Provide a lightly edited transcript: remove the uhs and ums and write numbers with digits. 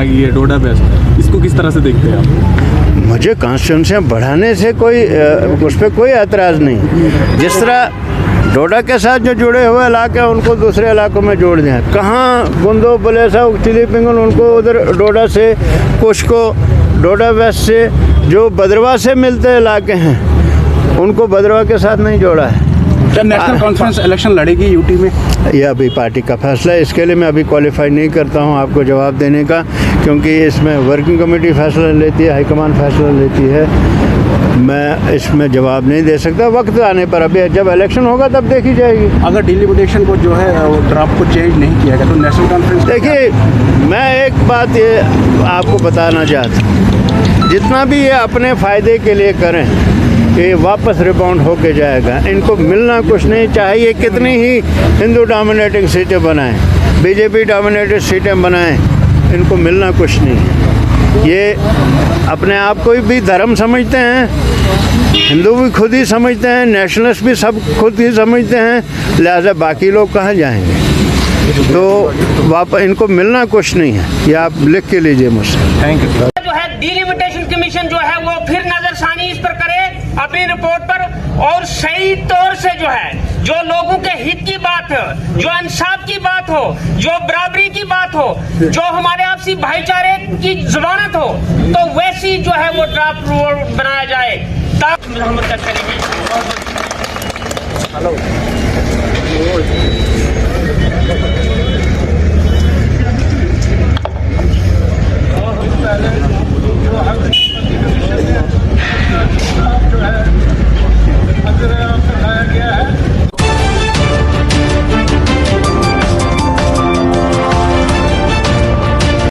गई है डोडा वेस्ट, इसको किस तरह से देखते हैं आप? मुझे कॉन्स्टिट्यूंसियाँ बढ़ाने से कोई उस पर कोई एतराज़ नहीं। जिस तरह डोडा के साथ जो जुड़े हुए इलाके हैं उनको दूसरे इलाकों में जोड़ दें। कहाँ गुंदो बलेसा उक्तिली पिंगल उनको उधर डोडा से, कुछ को डोडा वेस्ट से, जो भद्रवाह से मिलते इलाके हैं उनको भद्रवाह के साथ नहीं जोड़ा है। क्या नेशनल कॉन्फ्रेंस इलेक्शन लड़ेगी यूटी में? यह अभी पार्टी का फैसला है, इसके लिए मैं अभी क्वालिफाई नहीं करता हूं आपको जवाब देने का, क्योंकि इसमें वर्किंग कमेटी फैसला लेती है, हाईकमान फैसला लेती है। मैं इसमें जवाब नहीं दे सकता, वक्त आने पर। अभी जब इलेक्शन होगा तब देखी जाएगी। अगर डिलिमिटेशन को जो है वो ड्राफ्ट को चेंज नहीं किया गया तो नेशनल कॉन्फ्रेंस। देखिए, मैं एक बात ये आपको बताना चाहता हूँ, जितना भी ये अपने फ़ायदे के लिए करें ये वापस रिबाउंड होके जाएगा। इनको मिलना कुछ नहीं, चाहे ये कितनी ही हिंदू डोमिनेटिंग सीटें बनाएं, बीजेपी डोमिनेटेड सीटें बनाएं, इनको मिलना कुछ नहीं है। ये अपने आप को भी धर्म समझते हैं, हिंदू भी खुद ही समझते हैं, नेशनलिस्ट भी सब खुद ही समझते हैं, लिहाजा बाकी लोग कहाँ जाएंगे। तो वापस इनको मिलना कुछ नहीं है, ये आप लिख के लीजिए मुझसे। Thank you. जो है डिलिमिटेशन कमीशन जो है वो फिर नजरसानी इस पर करे अपनी रिपोर्ट पर, और सही तौर से जो है जो लोगों के हित की बात हो, जो इंसाफ की बात हो, जो बराबरी की बात हो, जो हमारे आपसी भाईचारे की जमानत हो, तो वैसी जो है वो ड्राफ्ट रूल बनाया जाए ताकि हम करेंगे। हेलो।